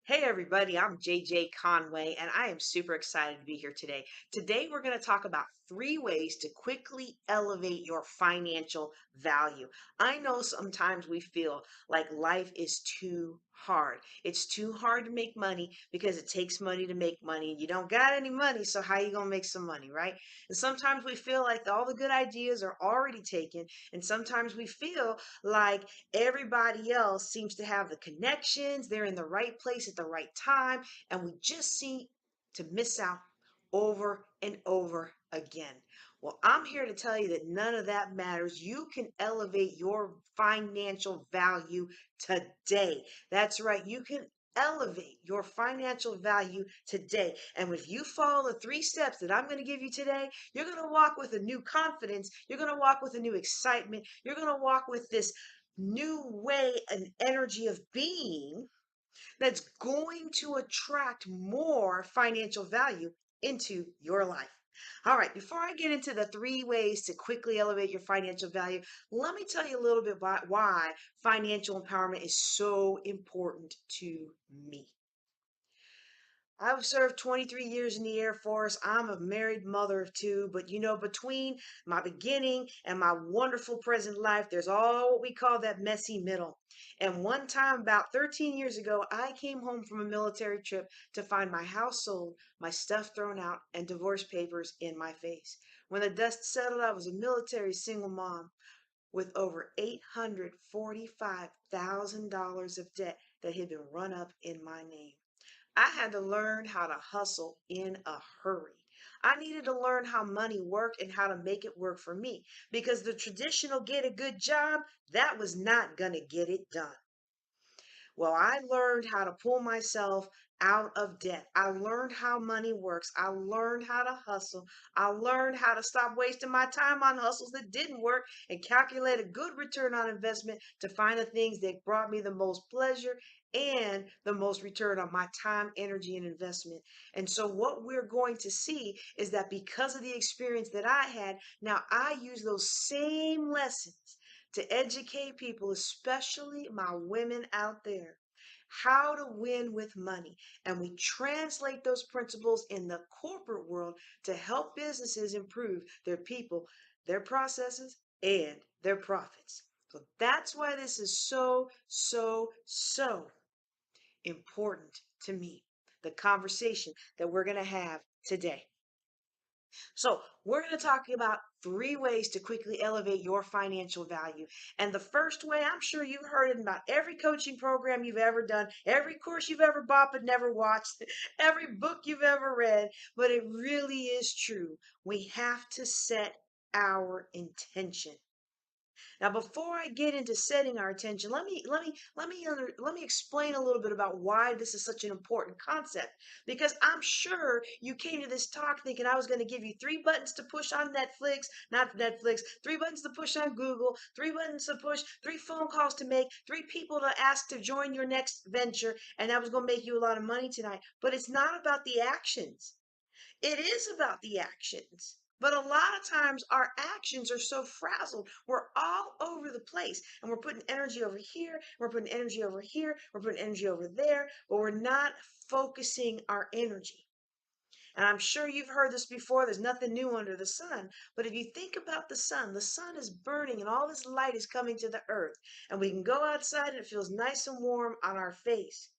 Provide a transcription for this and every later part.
Hey everybody, I'm JJ Conway and I am super excited to be here today. Today we're going to talk about 3 ways to quickly elevate your financial value. I know sometimes we feel like life is too hard. It's too hard to make money because it takes money to make money. You don't got any money, so how you going to make some money, right? And sometimes we feel like all the good ideas are already taken, and sometimes we feel like everybody else seems to have the connections, they're in the right place at the right time, and we just seem to miss out over and over again. Well, I'm here to tell you that none of that matters. You can elevate your financial value today. That's right. You can elevate your financial value today. And if you follow the 3 steps that I'm going to give you today, you're going to walk with a new confidence. You're going to walk with a new excitement. You're going to walk with this new way and energy of being that's going to attract more financial value into your life. All right, before I get into the 3 ways to quickly elevate your financial value, let me tell you a little bit about why financial empowerment is so important to me. I've served 23 years in the Air Force. I'm a married mother of 2, but between my beginning and my wonderful present life, there's all what we call that messy middle. And one time, about 13 years ago, I came home from a military trip to find my house sold, my stuff thrown out, and divorce papers in my face. When the dust settled, I was a military single mom with over $845,000 of debt that had been run up in my name. I had to learn how to hustle in a hurry. I needed to learn how money worked and how to make it work for me because the traditional get a good job, that was not going to get it done. Well, I learned how to pull myself out of debt. I learned how money works. I learned how to hustle. I learned how to stop wasting my time on hustles that didn't work and calculate a good return on investment to find the things that brought me the most pleasure and the most return on my time, energy, and investment. And so, what we're going to see is that because of the experience that I had, now I use those same lessons to educate people, especially my women out there, how to win with money. And we translate those principles in the corporate world to help businesses improve their people, their processes, and their profits. So that's why this is so important to me. The conversation that we're going to have today. So, we're going to talk about 3 ways to quickly elevate your financial value. And the first way, I'm sure you've heard it about every coaching program you've ever done, every course you've ever bought but never watched, every book you've ever read, but it really is true. We have to set our intention. Now, before I get into setting our attention, let me explain a little bit about why this is such an important concept. Because I'm sure you came to this talk thinking I was going to give you 3 buttons to push on Netflix, not Netflix, 3 buttons to push on Google, 3 buttons to push, 3 phone calls to make, 3 people to ask to join your next venture, and that was going to make you a lot of money tonight. But it's not about the actions. It is about the actions. But a lot of times our actions are so frazzled. We're all over the place and we're putting energy over here, we're putting energy over here, we're putting energy over there, but we're not focusing our energy. And I'm sure you've heard this before. There's nothing new under the sun. But if you think about the sun is burning and all this light is coming to the earth. And we can go outside and it feels nice and warm on our face.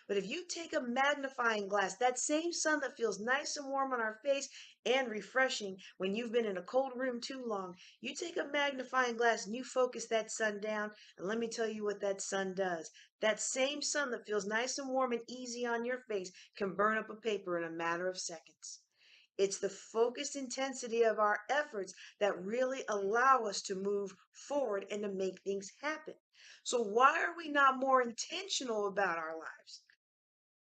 But if you take a magnifying glass, that same sun that feels nice and warm on our face and refreshing when you've been in a cold room too long, you take a magnifying glass and you focus that sun down, and let me tell you what that sun does. That same sun that feels nice and warm and easy on your face can burn up a paper in a matter of seconds. It's the focused intensity of our efforts that really allow us to move forward and to make things happen. So, why are we not more intentional about our lives?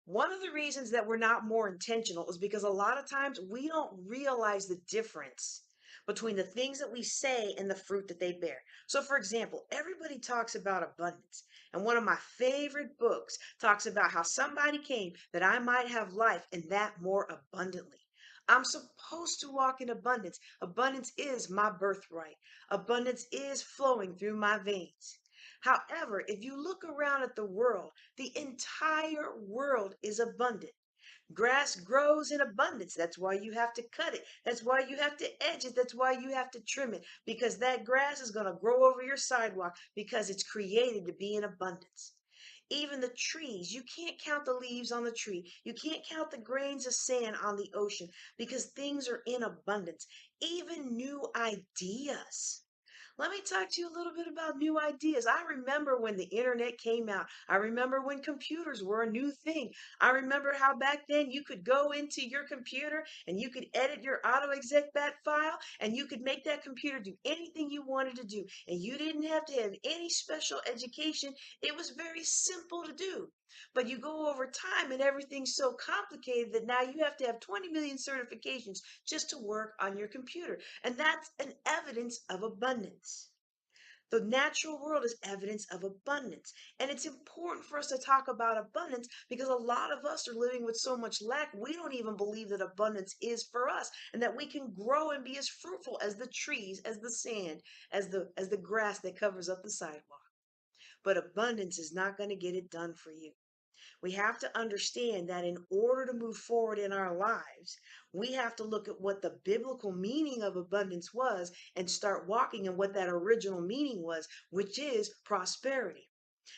One of the reasons that we're not more intentional is because a lot of times we don't realize the difference between the things that we say and the fruit that they bear. So, for example, everybody talks about abundance. And one of my favorite books talks about how somebody came that I might have life and that more abundantly. I'm supposed to walk in abundance. Abundance is my birthright. Abundance is flowing through my veins. However, if you look around at the world, the entire world is abundant. Grass grows in abundance. That's why you have to cut it. That's why you have to edge it. That's why you have to trim it, because that grass is going to grow over your sidewalk because it's created to be in abundance. Even the trees, you can't count the leaves on the tree. You can't count the grains of sand on the ocean because things are in abundance. Even new ideas. Let me talk to you a little bit about new ideas. I remember when the internet came out. I remember when computers were a new thing. I remember how back then you could go into your computer and you could edit your AutoExec file and you could make that computer do anything you wanted to do. And you didn't have to have any special education. It was very simple to do. But you go over time and everything's so complicated that now you have to have 20 million certifications just to work on your computer. And that's an evidence of abundance. The natural world is evidence of abundance. And it's important for us to talk about abundance because a lot of us are living with so much lack, we don't even believe that abundance is for us and that we can grow and be as fruitful as the trees, as the sand, as the grass that covers up the sidewalk. But abundance is not going to get it done for you. We have to understand that in order to move forward in our lives, we have to look at what the biblical meaning of abundance was and start walking in what that original meaning was, which is prosperity.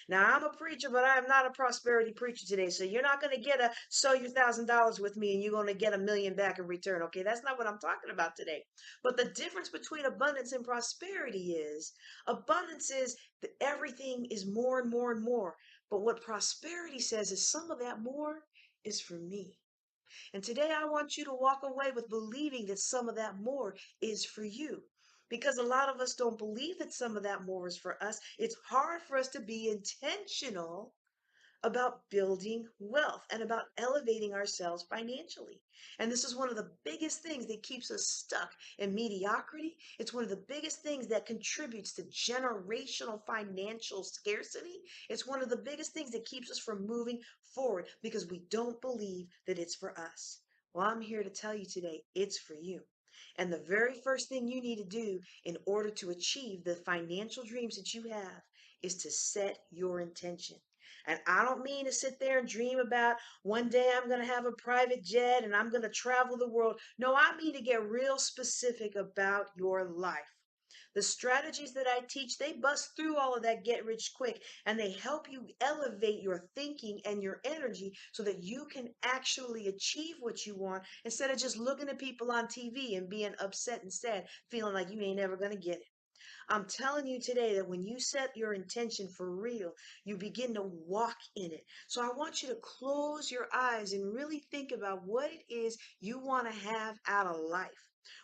Now, I'm a preacher, but I am not a prosperity preacher today. So you're not going to get a sow your $1,000 with me and you're going to get $1 million back in return. Okay, that's not what I'm talking about today. But the difference between abundance and prosperity is abundance is that everything is more and more and more. But what prosperity says is some of that more is for me. And today I want you to walk away with believing that some of that more is for you. Because a lot of us don't believe that some of that more is for us. It's hard for us to be intentional about building wealth and about elevating ourselves financially. And this is one of the biggest things that keeps us stuck in mediocrity. It's one of the biggest things that contributes to generational financial scarcity. It's one of the biggest things that keeps us from moving forward because we don't believe that it's for us. Well, I'm here to tell you today, it's for you. And the very first thing you need to do in order to achieve the financial dreams that you have is to set your intention. And I don't mean to sit there and dream about one day I'm going to have a private jet and I'm going to travel the world. No, I mean to get real specific about your life. The strategies that I teach, they bust through all of that get rich quick and they help you elevate your thinking and your energy so that you can actually achieve what you want instead of just looking at people on TV and being upset and sad, feeling like you ain't never going to get it. I'm telling you today that when you set your intention for real, you begin to walk in it. So I want you to close your eyes and really think about what it is you want to have out of life.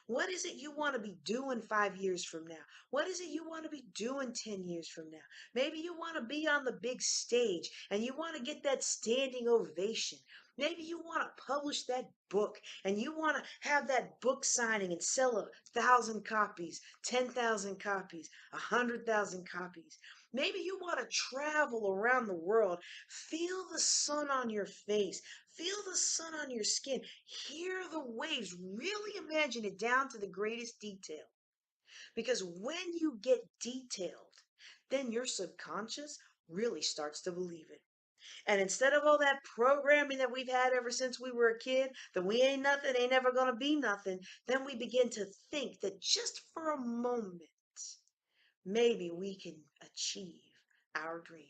What is it you want to be doing 5 years from now? What is it you want to be doing 10 years from now? Maybe you want to be on the big stage and you want to get that standing ovation. Maybe you want to publish that book and you want to have that book signing and sell 1,000 copies, 10,000 copies, 100,000 copies. Maybe you want to travel around the world, feel the sun on your face, feel the sun on your skin, hear the waves, really imagine it down to the greatest detail. Because when you get detailed, then your subconscious really starts to believe it. And instead of all that programming that we've had ever since we were a kid, that we ain't nothing, ain't never gonna be nothing, then we begin to think that just for a moment, maybe we can achieve our dreams.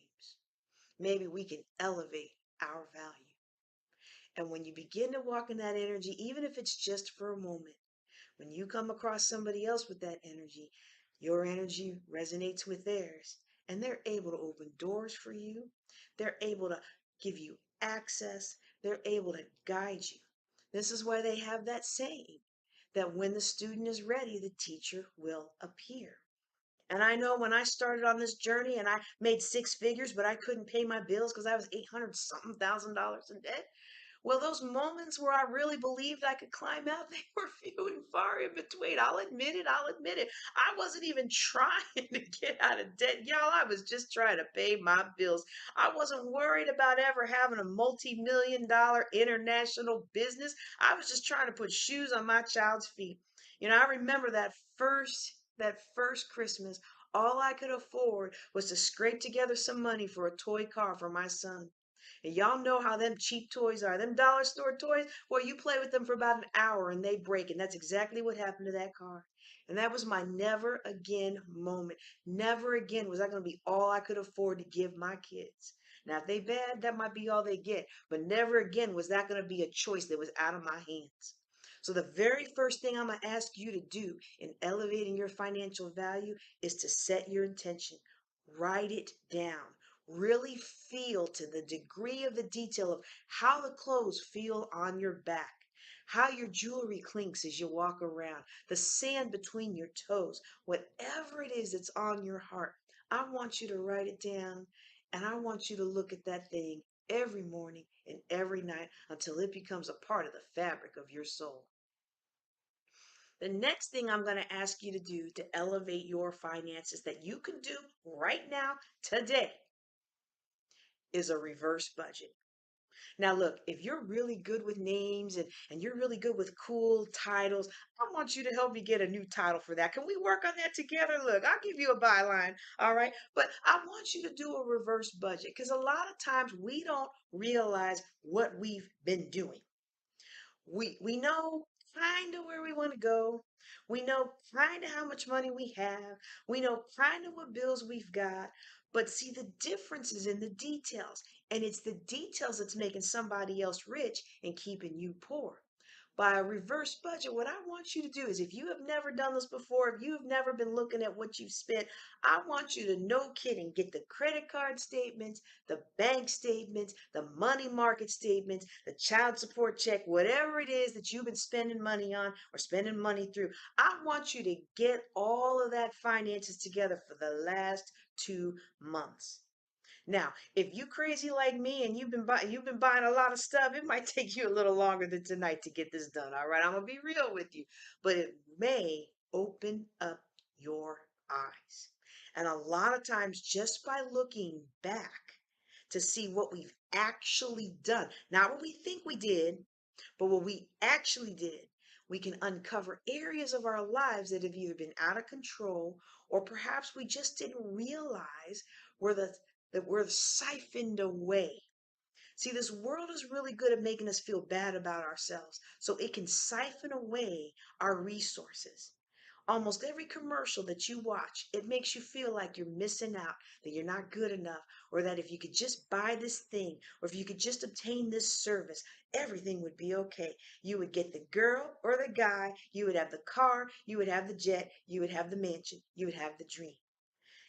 Maybe we can elevate our value. And when you begin to walk in that energy, even if it's just for a moment, when you come across somebody else with that energy, your energy resonates with theirs, and they're able to open doors for you. They're able to give you access. They're able to guide you. This is why they have that saying that when the student is ready, the teacher will appear. And I know when I started on this journey and I made 6 figures, but I couldn't pay my bills because I was 800 something thousand dollars in debt. Well, those moments where I really believed I could climb out, they were few and far in between. I'll admit it. I'll admit it. I wasn't even trying to get out of debt, y'all. I was just trying to pay my bills. I wasn't worried about ever having a multi-million dollar international business. I was just trying to put shoes on my child's feet. I remember that first Christmas. all I could afford was to scrape together some money for a toy car for my son. And y'all know how them cheap toys are. Them dollar store toys, well, you play with them for about an hour and they break. And that's exactly what happened to that car. And that was my never again moment. Never again was that going to be all I could afford to give my kids. Now, if they bad, that might be all they get. But never again was that going to be a choice that was out of my hands. So the very first thing I'm going to ask you to do in elevating your financial value is to set your intention. Write it down. Really feel to the degree of the detail of how the clothes feel on your back, how your jewelry clinks as you walk around, the sand between your toes, whatever it is that's on your heart. I want you to write it down and I want you to look at that thing every morning and every night until it becomes a part of the fabric of your soul. The next thing I'm going to ask you to do to elevate your finances that you can do right now, today, is a reverse budget. Now, look, if you're really good with names and you're really good with cool titles, I want you to help me get a new title for that. Can we work on that together? Look, I'll give you a byline, all right? But I want you to do a reverse budget because a lot of times we don't realize what we've been doing. We know kind of where we want to go. We know kind of how much money we have. We know kind of what bills we've got. But see, the difference is in the details. And it's the details that's making somebody else rich and keeping you poor. By a reverse budget, what I want you to do is if you have never done this before, if you have never been looking at what you've spent, I want you to, no kidding, get the credit card statements, the bank statements, the money market statements, the child support check, whatever it is that you've been spending money on or spending money through. I want you to get all of that finances together for the last 2 months. Now, if you crazy like me and you've been buying a lot of stuff, it might take you a little longer than tonight to get this done. All right, I'm gonna be real with you, but it may open up your eyes. And a lot of times, just by looking back to see what we've actually done, not what we think we did, but what we actually did, we can uncover areas of our lives that have either been out of control or perhaps we just didn't realize were that we're siphoned away. See, this world is really good at making us feel bad about ourselves, so it can siphon away our resources. Almost every commercial that you watch, it makes you feel like you're missing out, that you're not good enough, or that if you could just buy this thing, or if you could just obtain this service, everything would be okay. You would get the girl or the guy, you would have the car, you would have the jet, you would have the mansion, you would have the dream.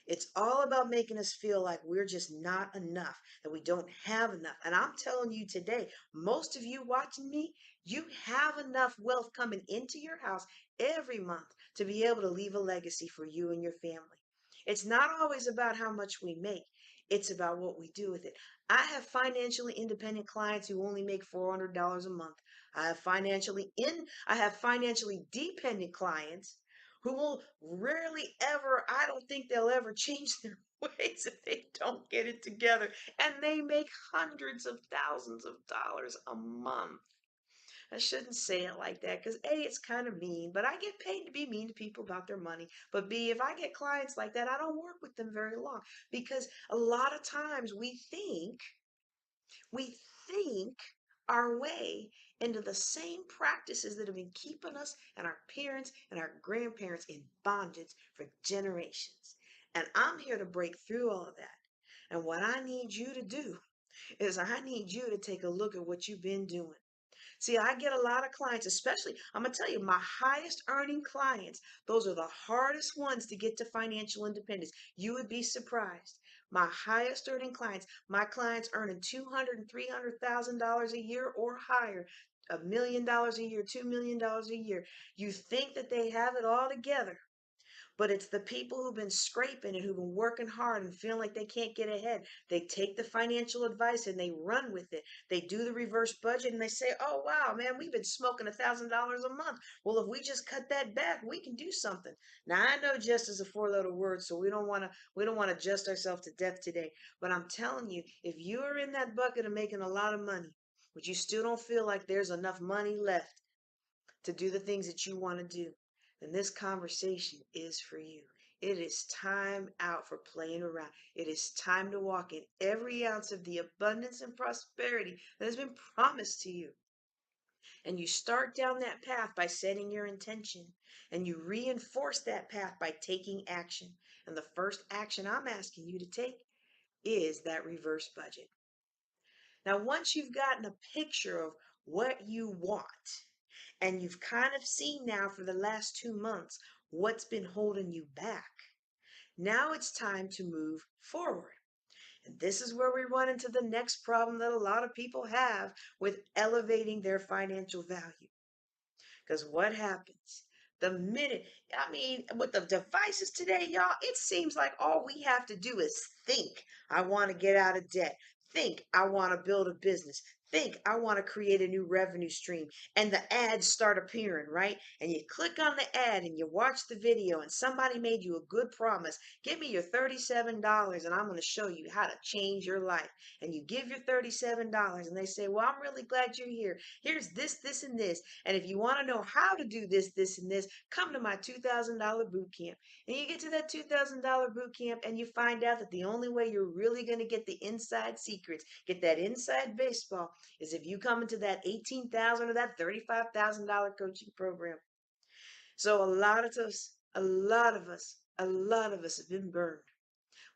It's all about making us feel like we're just not enough, that we don't have enough. And I'm telling you today, most of you watching me, you have enough wealth coming into your house every month to be able to leave a legacy for you and your family. It's not always about how much we make. It's about what we do with it. I have independent clients who only make $400 a month. I have financially dependent clients who will rarely ever, I don't think they'll ever change their ways if they don't get it together. And they make hundreds of thousands of dollars a month. I shouldn't say it like that because A, it's kind of mean, but I get paid to be mean to people about their money. But B, if I get clients like that, I don't work with them very long because a lot of times we think our way into the same practices that have been keeping us and our parents and our grandparents in bondage for generations. And I'm here to break through all of that. And what I need you to do is I need you to take a look at what you've been doing. See, I get a lot of clients, especially, I'm going to tell you, my highest earning clients, those are the hardest ones to get to financial independence. You would be surprised. My highest earning clients, my clients earning $200,000 and $300,000 a year or higher, $1 million a year, $2 million a year. You think that they have it all together. But it's the people who've been scraping and who've been working hard and feeling like they can't get ahead. They take the financial advice and they run with it. They do the reverse budget and they say, oh, wow, man, we've been smoking $1,000 a month. Well, if we just cut that back, we can do something. Now, I know just is a four-letter word, so we don't want to adjust ourselves to death today. But I'm telling you, if you are in that bucket of making a lot of money, but you still don't feel like there's enough money left to do the things that you want to do, then this conversation is for you. It is time out for playing around. It is time to walk in every ounce of the abundance and prosperity that has been promised to you. And you start down that path by setting your intention, and you reinforce that path by taking action. And the first action I'm asking you to take is that reverse budget. Now, once you've gotten a picture of what you want, and you've kind of seen now for the last 2 months what's been holding you back, now it's time to move forward. And this is where we run into the next problem that a lot of people have with elevating their financial value. Because what happens? The minute, I mean, with the devices today, y'all, it seems like all we have to do is think, I want to get out of debt. Think, I want to build a business. Think, I want to create a new revenue stream. And the ads start appearing, right? And you click on the ad and you watch the video, and somebody made you a good promise. Give me your $37 and I'm going to show you how to change your life. And you give your $37 and they say, well, I'm really glad you're here. Here's this, this, and this. And if you want to know how to do this, this, and this, come to my $2,000 boot camp. And you get to that $2,000 boot camp and you find out that the only way you're really going to get the inside secrets, get that inside baseball, is if you come into that $18,000 or that $35,000 coaching program. So a lot of us, have been burned.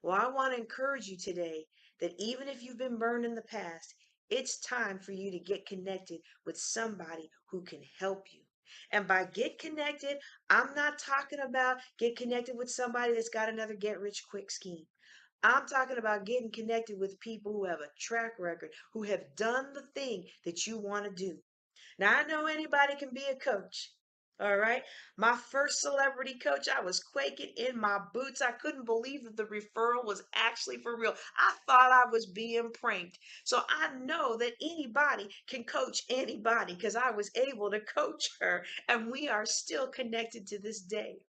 Well, I want to encourage you today that even if you've been burned in the past, it's time for you to get connected with somebody who can help you. And by get connected, I'm not talking about get connected with somebody that's got another get rich quick scheme. I'm talking about getting connected with people who have a track record, who have done the thing that you want to do. Now, I know anybody can be a coach. All right. My first celebrity coach, I was quaking in my boots. I couldn't believe that the referral was actually for real. I thought I was being pranked. So I know that anybody can coach anybody because I was able to coach her, and we are still connected to this day.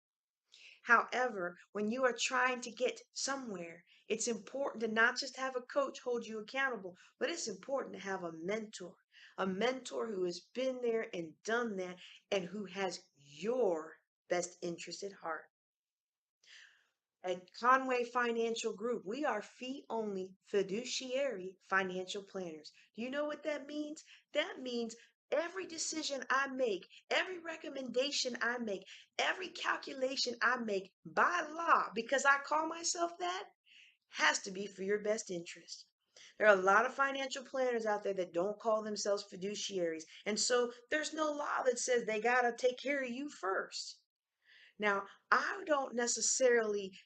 However, when you are trying to get somewhere, it's important to not just have a coach hold you accountable, but it's important to have a mentor who has been there and done that and who has your best interest at heart. At Conway Financial Group, we are fee only fiduciary financial planners. Do you know what that means? That means every decision I make, every recommendation I make, every calculation I make by law, because I call myself that, has to be for your best interest. There are a lot of financial planners out there that don't call themselves fiduciaries. And so there's no law that says they got to take care of you first. Now, I don't necessarily,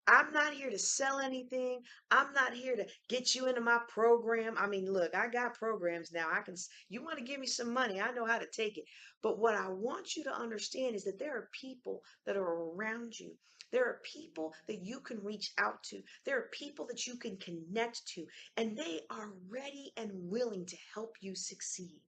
I'm not here to sell anything. I'm not here to get you into my program. I mean, look, I got programs now. You want to give me some money, I know how to take it. But what I want you to understand is that there are people that are around you. There are people that you can reach out to. There are people that you can connect to, and they are ready and willing to help you succeed.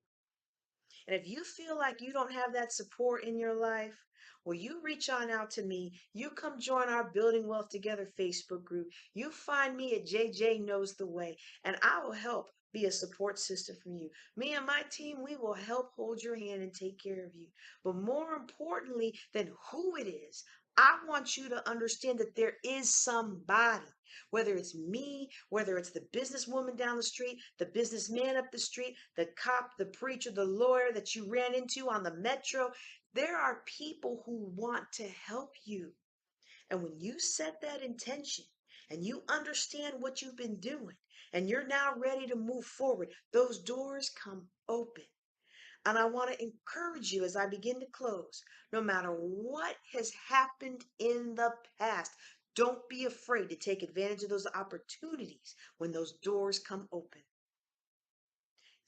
And if you feel like you don't have that support in your life, well, you reach on out to me. You come join our Building Wealth Together Facebook group. You find me at JJ Knows the Way, and I will help be a support system for you. Me and my team, we will help hold your hand and take care of you. But more importantly than who it is, I want you to understand that there is somebody, whether it's me, whether it's the businesswoman down the street, the businessman up the street, the cop, the preacher, the lawyer that you ran into on the metro. There are people who want to help you. And when you set that intention and you understand what you've been doing and you're now ready to move forward, those doors come open. And I want to encourage you as I begin to close, no matter what has happened in the past, don't be afraid to take advantage of those opportunities when those doors come open.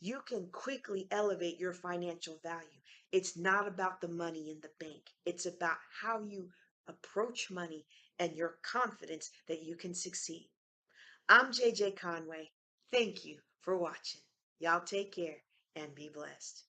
You can quickly elevate your financial value. It's not about the money in the bank. It's about how you approach money and your confidence that you can succeed. I'm JJ Conway. Thank you for watching. Y'all take care and be blessed.